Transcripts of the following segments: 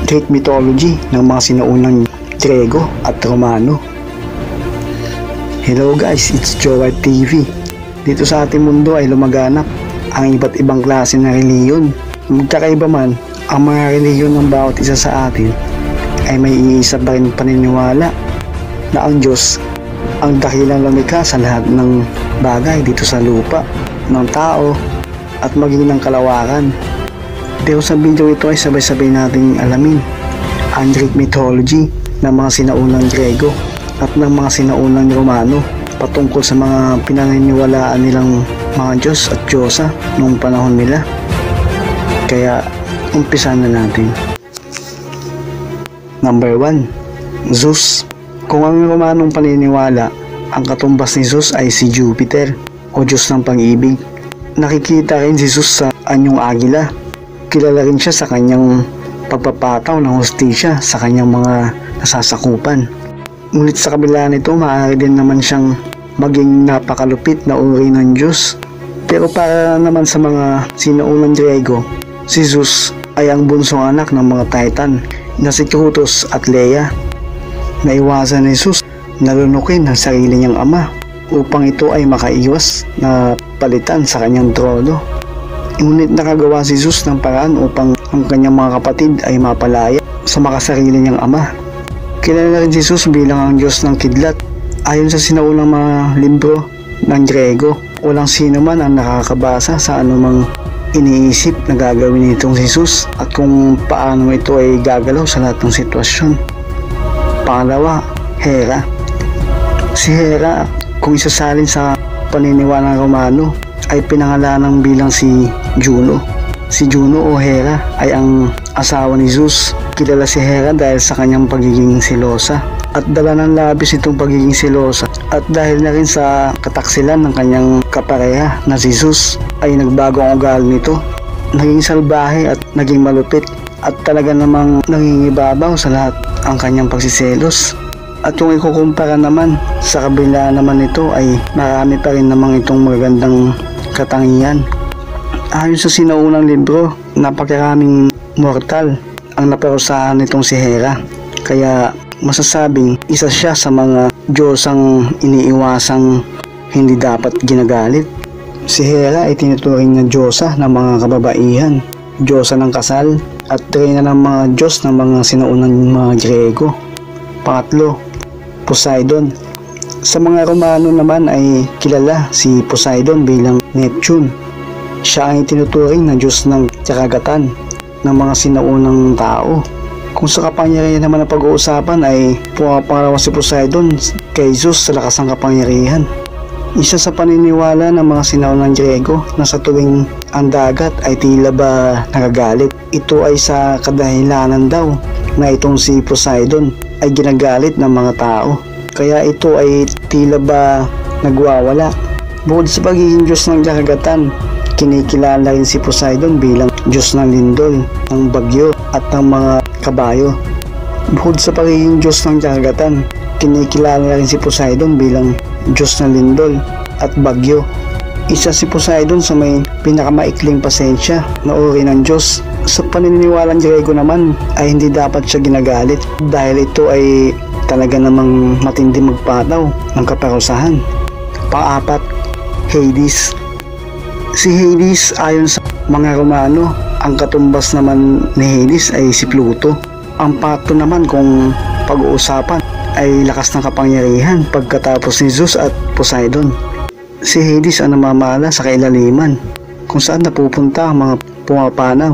Greek mythology ng mga sinaunang Grego at Romano. Hello guys, it's Joel TV. Dito sa ating mundo ay lumaganap ang iba't ibang klase ng reliyon. Magkakaiba man ang mga reliyon ng bawat isa sa atin, ay may iisa pa rin paniniwala na ang Diyos ang dakilang lumikha sa lahat ng bagay dito sa lupa, ng tao at maging ng kalawakan. Pero sa video ito ay sabay-sabay nating alamin ang Greek mythology ng mga sinaunang Grego at ng mga sinaunang Romano patungkol sa mga pinaniniwalaan nilang mga Diyos at Diyosa noong panahon nila. Kaya umpisa na natin. Number 1. Zeus. Kung ang Romanong paniniwala, ang katumbas ni Zeus ay si Jupiter o Diyos ng pag-ibig. Nakikita rin si Zeus sa anyong agila. Kilala rin siya sa kanyang pagpapataw ng hustisya sa kanyang mga nasasakupan. Ngunit sa kabila nito, maaari din naman siyang maging napakalupit na uri ng Diyos. Pero para naman sa mga sinaunang Grego, si Zeus ay ang bunsong anak ng mga Titan na si Kronos at Leia. Naiwasan ni Zeus na lunukin ang sarili niyang ama upang ito ay makaiwas na palitan sa kanyang trono. Ngunit nakagawa si Zeus ng paraan upang ang kanyang mga kapatid ay mapalaya sa makasarili niyang ama. Kilala rin si Zeus bilang ang Diyos ng kidlat. Ayon sa sinaunang mga libro ng Grego, walang sino man ang nakakabasa sa anumang iniisip na gagawin nitong si Zeus at kung paano ito ay gagalaw sa lahat ng sitwasyon. Pangalawa, Hera. Si Hera, kung isasalin sa paniniwala ng Romano, ay pinangalanang bilang si Juno. Si Juno o Hera ay ang asawa ni Zeus. Kilala si Hera dahil sa kanyang pagiging selosa at dala ng labis itong pagiging selosa, at dahil na rin sa kataksilan ng kanyang kapareha na si Zeus ay nagbago ang ugali nito. Naging salbahe at naging malupit at talaga namang nangingibabaw sa lahat ang kanyang pagsiselos. At kung ikukumpara naman sa kabila naman nito ay marami pa rin namang itong magagandang katangian. Ayon sa sinaunang libro, napakaraming mortal ang naparusahan nitong si Hera. Kaya masasabing isa siya sa mga Diyosang iniiwasang hindi dapat ginagalit. Si Hera ay tinuturing na Diyosa ng mga kababaihan, Diyosa ng kasal, at reyna ng mga Diyos ng mga sinaunang mga Grego. Pangatlo, Poseidon. Sa mga Romano naman ay kilala si Poseidon bilang Neptune. Siya ay tinuturing na Diyos ng karagatan ng mga sinaunang tao. Kung sa kapangyarihan naman ang pag-uusapan ay pumapangalawa si Poseidon kay Zeus sa lakas ng kapangyarihan. Isa sa paniniwala ng mga sinaunang Grego na sa tuwing ang dagat ay tila ba nagagalit. Ito ay sa kadahilanan daw na itong si Poseidon ay ginagalit ng mga tao. Kaya ito ay tila ba nagwawala. Bukod sa pagiging Diyos ng karagatan, kinikilala rin si Poseidon bilang Diyos ng lindol, ng bagyo at ng mga kabayo. Bukod sa pagiging Diyos ng karagatan, kinikilala rin si Poseidon bilang Diyos ng lindol at bagyo. Isa si Poseidon sa may pinakamaikling pasensya na uri ng Diyos. Sa paniniwalang Grego naman ay hindi dapat siya ginagalit dahil ito ay talaga namang matindi magpataw ng kaparusahan. Pang-apat, Hades. Si Hades ayon sa mga Romano, ang katumbas naman ni Hades ay si Pluto. Ang pangatlo naman kung pag-uusapan ay lakas ng kapangyarihan pagkatapos ni Zeus at Poseidon. Si Hades ang namamala sa kailaliman kung saan napupunta ang mga pumapanaw.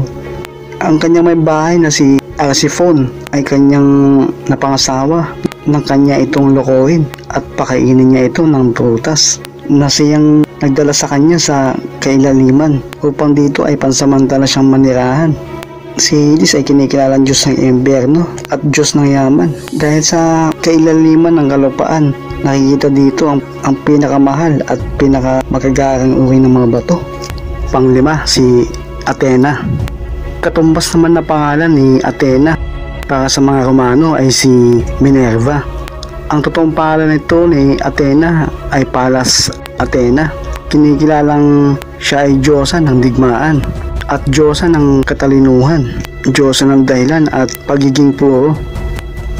Ang kanyang may bahay na si Arsiphone ay kanyang napangasawa ng kanya itong lokohin at pakainin niya ito ng prutas na siyang nagdala sa kanya sa kailaliman upang dito ay pansamantala siyang manirahan. Si Hades ay kinikilalang Diyos ng impyerno at Diyos ng yaman. Dahil sa kailaliman ng kalupaan, nakikita dito ang pinakamahal at pinakamagagarang uri ng mga bato. Panglima, si Athena. Katumbas naman na pangalan ni Athena para sa mga Romano ay si Minerva. Ang totoong pangalan nito ni Athena ay Pallas Athena. Kinikilalang siya ay Diyosa ng digmaan at Diyosa ng katalinuhan. Diyosa ng dahilan at pagiging puro.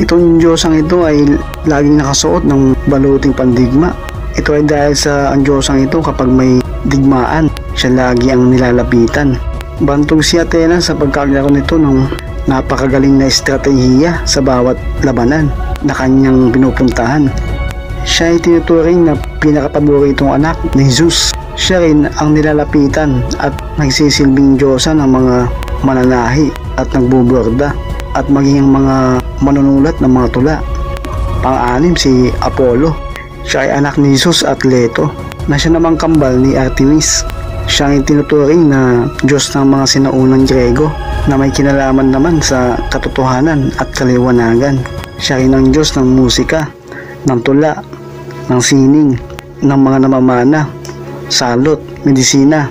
Itong Diyosang ito ay laging nakasuot ng baluting pandigma. Ito ay dahil sa ang Diyosang ito kapag may digmaan, siya lagi ang nilalapitan. Bantog si Athena sa pagkaklaro nito ng napakagaling na estratehiya sa bawat labanan na kanyang pinupuntahan. Siya ay tinuturing na pinakapaboritong anak ni Zeus. Siya rin ang nilalapitan at nagsisilbing Diyosa ng mga mananahi at nagbuborda at maging ang mga manunulat ng mga tula. Pang-anim si Apollo. Siya ay anak ni Zeus at Leto na siya namang kambal ni Artemis. Siya ay tinuturing na Diyos ng mga sinaunang Grego na may kinalaman naman sa katotohanan at kaliwanagan. Siya rin ang Diyos ng musika, ng tula, ng sining, ng mga namamana, salot, medisina,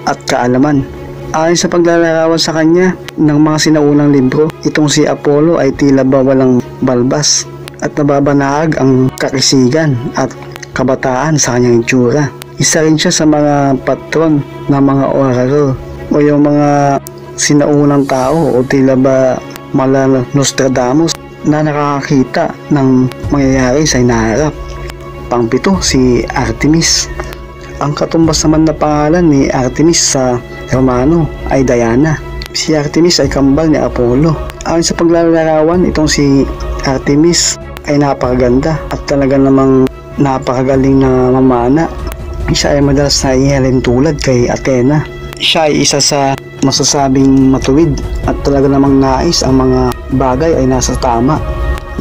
at kaalaman. Ayon sa paglalarawan sa kanya ng mga sinaunang libro, itong si Apollo ay tila ba walang balbas at nababanahag ang kakisigan at kabataan sa kanyang itsura. Isa rin siya sa mga patron ng mga oracle o yung mga sinaunang tao o tila ba mala Nostradamus na nakakakita ng mangyayari sa hinaharap. Pang-pito si Artemis. Ang katumbas naman na pangalan ni Artemis sa Romano ay Diana. Si Artemis ay kambal ni Apollo. Ayon sa paglalarawan, itong si Artemis ay napakaganda at talaga namang napakagaling na mamana. Siya ay madalas na ihalin tulad kay Athena. Siya ay isa sa masasabing matuwid at talaga namang nais ang mga bagay ay nasa tama.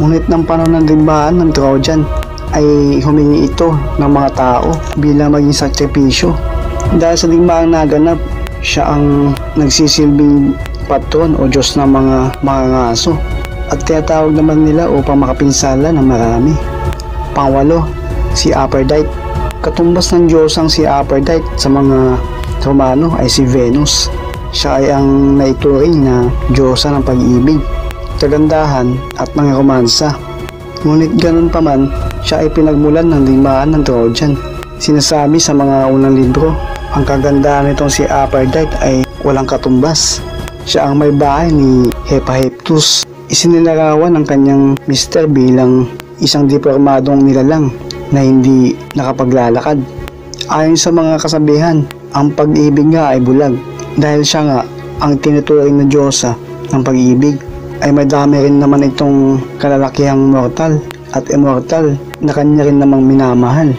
Ngunit ng panahon ng digmaan ng Trojan ay humingi ito ng mga tao bilang maging sakripisyo. Dahil sa digmaang naganap, siya ang nagsisilbing patron o Diyos ng mga ngaso at tinatawag naman nila upang makapinsala ng marami. Pangwalo, si Aphrodite. Katumbas ng Diyosang si Aphrodite sa mga Romano ay si Venus. Siya ay ang naituring na Diyosa ng pag-ibig, kagandahan at ng romansa. Ngunit ganun pa man, siya ay pinagmulan ng digmaan ng Trojan. Sinasabi sa mga unang libro, ang kagandahan nitong si Aphrodite ay walang katumbas. Siya ang may bahay ni Hephaestus. Isinilarawan ang kanyang mister bilang isang depormadong nilalang na hindi nakapaglalakad. Ayon sa mga kasabihan, ang pag-ibig nga ay bulag. Dahil siya nga ang tinuturing na Diyosa ng pag-ibig, ay madami rin naman itong kalalakihang mortal at immortal na kanya rin namang minamahal.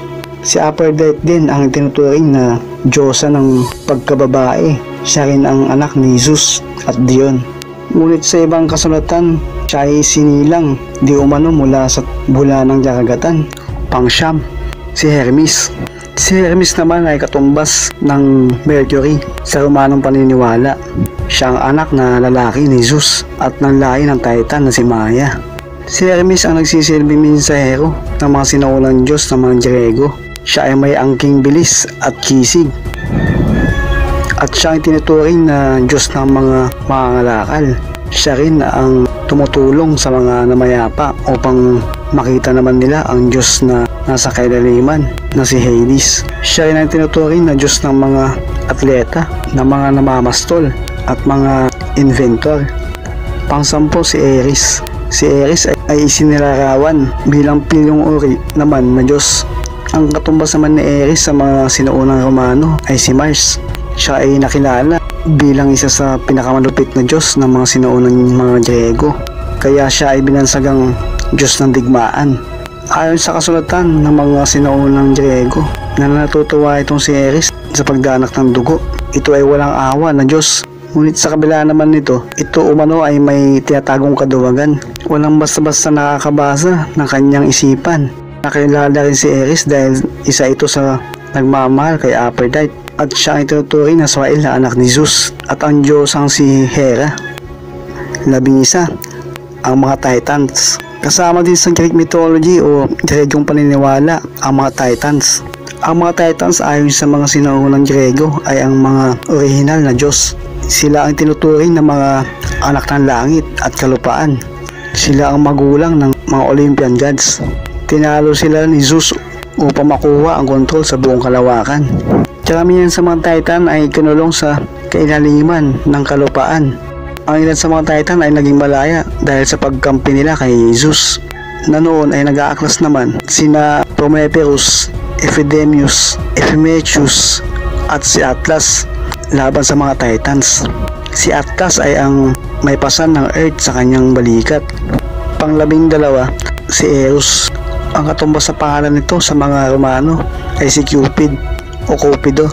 Si Aphrodite din ang tinuturing na Diyosa ng pagkababae. Siya rin ang anak ni Zeus at Dion. Ngunit sa ibang kasulatan, siya ay sinilang di umano mula sa bula ng karagatan. Pang-siyam, si Hermes. Si Hermes naman ay katumbas ng Mercury sa Romanong paniniwala. Siya ang anak na lalaki ni Zeus at ng lahi ng Titan na si Maia. Si Hermes ang nagsisilbing mensahero ng mga sinaunang Diyos ng mga Grego. Siya ay may angking bilis at kisig. At siya ang tinuturing na Diyos ng mga mangangalakal. Siya rin ang tumutulong sa mga namayapa upang makita naman nila ang Diyos na nasa kailaliman na si Hades. Siya rin ang tinuturing na Diyos ng mga atleta, ng mga namamastol at mga inventor. Pang-sampo si Ares. Si Ares ay isinilarawan bilang pilyong uri naman na Diyos. Ang katumbas naman ni Ares sa mga sinuunang Romano ay si Mars. Siya ay nakilala bilang isa sa pinakamalupit na Diyos ng mga sinuunang mga Grego. Kaya siya ay binansagang Diyos ng digmaan. Ayon sa kasulatan ng mga sinaunang Grego, na natutuwa itong si Ares sa pagdanak ng dugo. Ito ay walang awa na Diyos. Ngunit sa kabila naman nito, ito umano ay may tinatagong kaduwagan. Walang basta-basta nakakabasa ng kanyang isipan. Nakilala rin si Ares dahil isa ito sa nagmamahal kay Aphrodite. At siya ay tinuturing na Swahil na anak ni Zeus at ang Diyosang si Hera. 11, ang mga Titans. Kasama din sa Greek mythology o Gregong paniniwala ang mga Titans. Ang mga Titans ayon sa mga sinaunang Grego ay ang mga orihinal na Diyos. Sila ang tinuturing na mga anak ng langit at kalupaan. Sila ang magulang ng mga Olympian gods. Tinalo sila ni Zeus upang makuha ang kontrol sa buong kalawakan. Karamihan sa mga Titan ay kinulong sa kailaliman ng kalupaan. Ang ilan sa mga Titan ay naging malaya dahil sa pagkampi nila kay Zeus, na noon ay nag-aaklas naman sina Prometheus, Ephidemius, Epimetheus at si Atlas laban sa mga Titans. Si Atlas ay ang may pasan ng Earth sa kanyang balikat. Pang-12 si Eros. Ang katumbas sa pangalan nito sa mga Romano ay si Cupid o Cupido,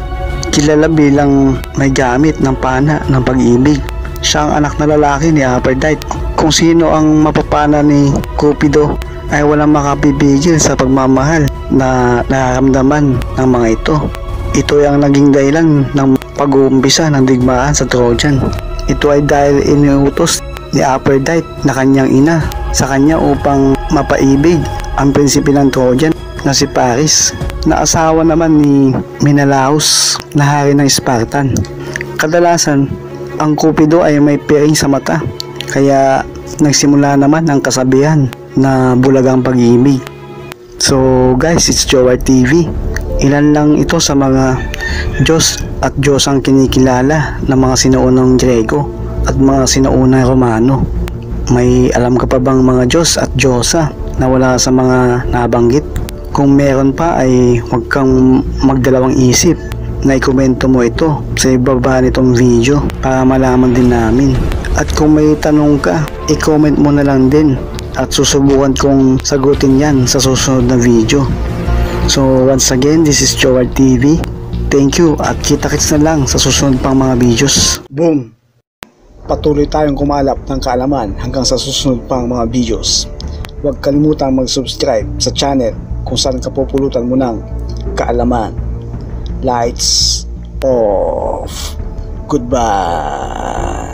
kilala bilang may gamit ng pana ng pag-ibig. Siya ang anak na lalaki ni Aphrodite. Kung sino ang mapapana ni Cupido ay walang makapipigil sa pagmamahal na nararamdaman ng mga ito. Ito ay ang naging dahilan ng pag-uumpisa ng digmaan sa Trojan. Ito ay dahil iniutos ni Aphrodite na kanyang ina sa kanya upang mapaibig ang prinsipe ng Trojan na si Paris, na asawa naman ni Menelaus na hari ng Spartan. Kadalasan, ang Cupido ay may piring sa mata, kaya nagsimula naman ang kasabihan na bulagang pag-ibig. So guys, it's Jowar TV. Ilan lang ito sa mga Diyos at Diyosang kinikilala ng mga sinuunang Grego at mga sinuunang Romano. May alam ka pa bang mga Diyos at Diyosa na wala sa mga nabanggit? Kung meron pa ay huwag kang magdalawang isip na ikomento mo ito sa ibaba nitong video para malaman din namin. At kung may tanong ka, i-comment mo na lang din at susubukan kong sagutin yan sa susunod na video. So once again, this is Jowar TV. Thank you at kita-kits na lang sa susunod pang mga videos. Boom! Patuloy tayong kumalap ng kaalaman hanggang sa susunod pang mga videos. Huwag kalimutang mag-subscribe sa channel kung saan kapupulutan mo ng kaalaman. Lights off. Goodbye.